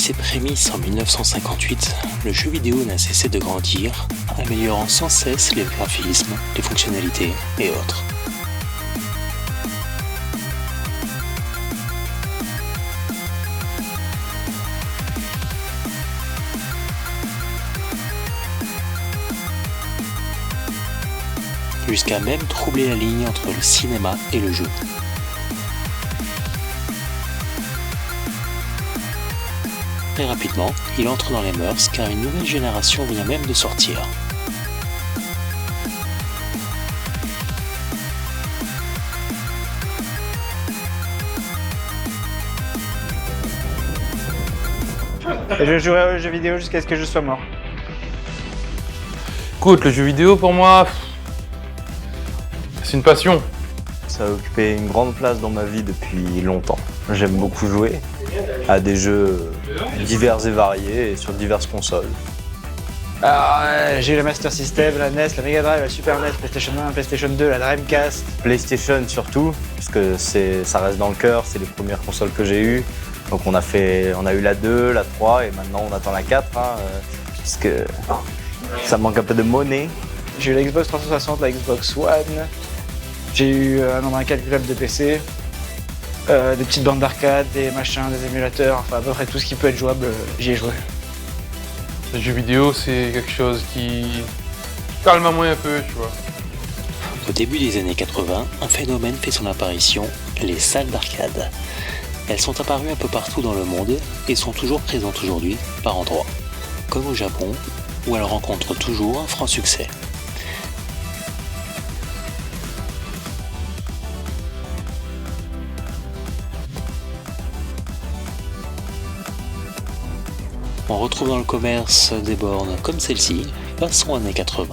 ses prémices en 1958, le jeu vidéo n'a cessé de grandir, améliorant sans cesse les graphismes, les fonctionnalités et autres. Jusqu'à même troubler la ligne entre le cinéma et le jeu. Très rapidement, il entre dans les mœurs car une nouvelle génération vient même de sortir. Et je jouerai aux jeux vidéo jusqu'à ce que je sois mort. Écoute, le jeu vidéo pour moi, c'est une passion. Ça a occupé une grande place dans ma vie depuis longtemps. J'aime beaucoup jouer à des jeux divers et variés et sur diverses consoles. Alors, j'ai eu la Master System, la NES, la Mega Drive, la Super NES, PlayStation 1, PlayStation 2, la Dreamcast. PlayStation surtout, puisque ça reste dans le cœur, c'est les premières consoles que j'ai eues. Donc on a eu la 2, la 3 et maintenant on attend la 4, puisque ça manque un peu de monnaie. J'ai eu la Xbox 360, la Xbox One. J'ai eu un nombre incalculable de PC. Des petites bandes d'arcade, des machins, des émulateurs, enfin à peu près tout ce qui peut être jouable, j'y ai joué. Le jeu vidéo, c'est quelque chose qui calme à moi un peu, tu vois. Au début des années 80, un phénomène fait son apparition, les salles d'arcade. Elles sont apparues un peu partout dans le monde et sont toujours présentes aujourd'hui, par endroits, comme au Japon, où elles rencontrent toujours un franc succès. On retrouve dans le commerce des bornes comme celle-ci, passons années 80,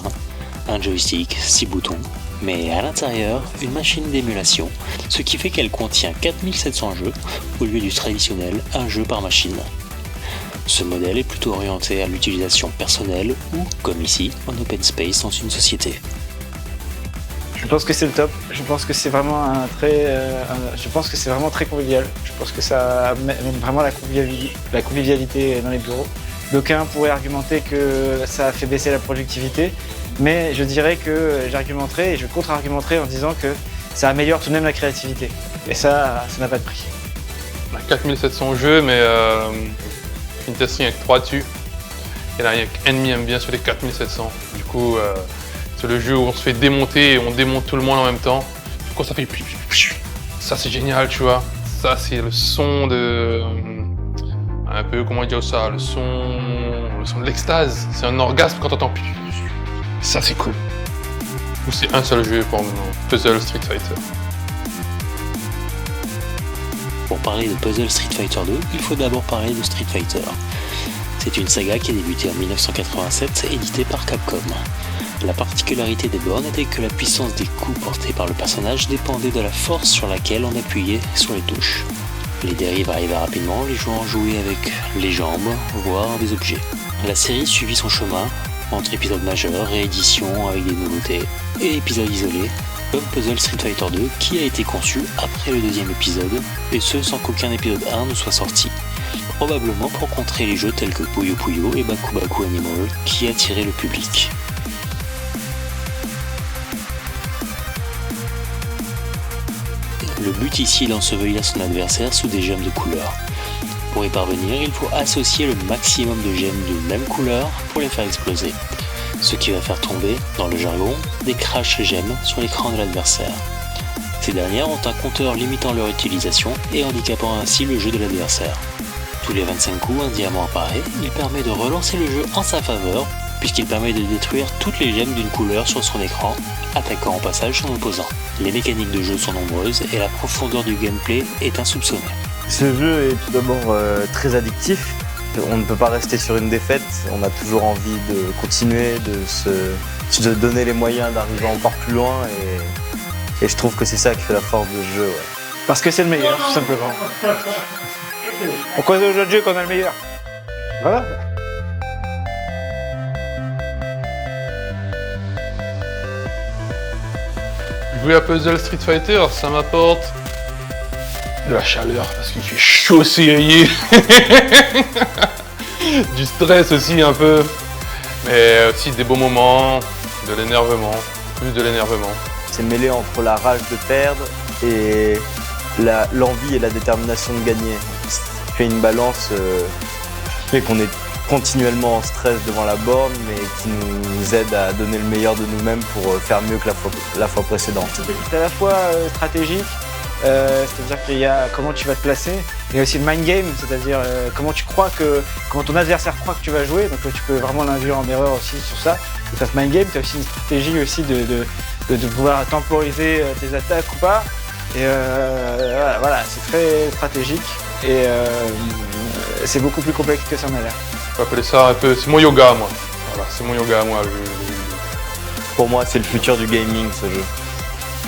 un joystick, 6 boutons, mais à l'intérieur, une machine d'émulation, ce qui fait qu'elle contient 4700 jeux, au lieu du traditionnel, un jeu par machine. Ce modèle est plutôt orienté à l'utilisation personnelle ou, comme ici, en open space dans une société. Je pense que c'est le top, je pense que c'est vraiment très convivial. Je pense que ça amène vraiment la convivialité dans les bureaux. D'aucuns pourraient argumenter que ça a fait baisser la productivité, mais je dirais que j'argumenterai et je contre-argumenterai en disant que ça améliore tout de même la créativité. Et ça n'a pas de prix. On a 4700 jeux, mais une testerie avec 3 dessus. Et là, il y a qu'Ennemi aime bien sur les 4700. Du coup, c'est le jeu où on se fait démonter et on démonte tout le monde en même temps. Du coup, ça fait... Ça, c'est génial, tu vois. Ça, c'est le son de... Un peu, comment dire ça, le son de l'extase. C'est un orgasme quand t'entends... Ça, c'est cool. C'est un seul jeu pour le moment, Puzzle Street Fighter. Pour parler de Puzzle Street Fighter 2, il faut d'abord parler de Street Fighter. C'est une saga qui a débuté en 1987, éditée par Capcom. La particularité des bornes était que la puissance des coups portés par le personnage dépendait de la force sur laquelle on appuyait sur les touches. Les dérives arrivaient rapidement, les joueurs jouaient avec les jambes, voire des objets. La série suivit son chemin, entre épisodes majeurs, rééditions avec des nouveautés, et épisodes isolés, comme Puzzle Street Fighter 2 qui a été conçu après le deuxième épisode, et ce sans qu'aucun épisode 1 ne soit sorti. Probablement pour contrer les jeux tels que Puyo Puyo et Baku Baku Animal qui attiraient le public. Le but ici est d'ensevelir son adversaire sous des gemmes de couleur. Pour y parvenir, il faut associer le maximum de gemmes d'une même couleur pour les faire exploser. Ce qui va faire tomber, dans le jargon, des crash gemmes sur l'écran de l'adversaire. Ces dernières ont un compteur limitant leur utilisation et handicapant ainsi le jeu de l'adversaire. Tous les 25 coups, un diamant apparaît, il permet de relancer le jeu en sa faveur, puisqu'il permet de détruire toutes les gemmes d'une couleur sur son écran, attaquant au passage son opposant. Les mécaniques de jeu sont nombreuses et la profondeur du gameplay est insoupçonnée. Ce jeu est tout d'abord très addictif. On ne peut pas rester sur une défaite, on a toujours envie de continuer, de se donner les moyens d'arriver encore plus loin et je trouve que c'est ça qui fait la force de ce jeu. Ouais. Parce que c'est le meilleur, tout simplement. On connaît aux autres jeux qu'on a le meilleur. Voilà. Jouer à Puzzle Street Fighter, ça m'apporte De la chaleur, parce qu'il fait chaud serré. Du stress aussi un peu. Mais aussi des beaux moments, de l'énervement, plus de l'énervement. C'est mêlé entre la rage de perdre et l'envie et la détermination de gagner. Ça fait une balance qui fait qu'on est continuellement en stress devant la borne, mais qui nous aide à donner le meilleur de nous-mêmes pour faire mieux que la fois précédente. C'est à la fois stratégique, c'est-à-dire qu'il y a comment tu vas te placer, il y a aussi le mind game, c'est-à-dire comment ton adversaire croit que tu vas jouer, donc tu peux vraiment l'induire en erreur aussi sur ça. Donc à ce mind game, tu as aussi une stratégie aussi de pouvoir temporiser tes attaques ou pas. Et voilà, c'est très stratégique et c'est beaucoup plus complexe que ça en a l'air. On peut appeler ça un peu, c'est mon yoga moi. Voilà, c'est mon yoga moi. Pour moi, c'est le futur du gaming, ce jeu.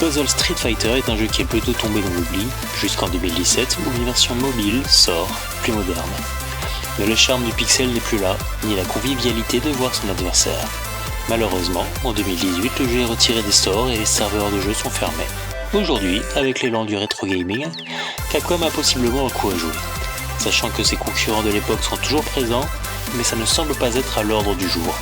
Puzzle Street Fighter est un jeu qui est plutôt tombé dans l'oubli, jusqu'en 2017 où une version mobile sort, plus moderne. Mais le charme du pixel n'est plus là, ni la convivialité de voir son adversaire. Malheureusement, en 2018, le jeu est retiré des stores et les serveurs de jeu sont fermés. Aujourd'hui, avec l'élan du rétro gaming, Capcom a possiblement un coup à jouer. Sachant que ses concurrents de l'époque sont toujours présents, mais ça ne semble pas être à l'ordre du jour.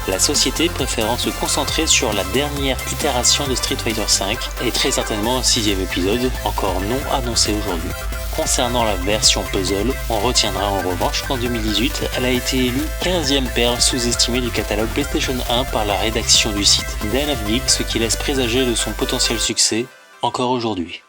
La société préférant se concentrer sur la dernière itération de Street Fighter V et très certainement un 6e épisode, encore non annoncé aujourd'hui. Concernant la version puzzle, on retiendra en revanche qu'en 2018, elle a été élue 15e perle sous-estimée du catalogue PlayStation 1 par la rédaction du site Den of Geek, ce qui laisse présager de son potentiel succès encore aujourd'hui.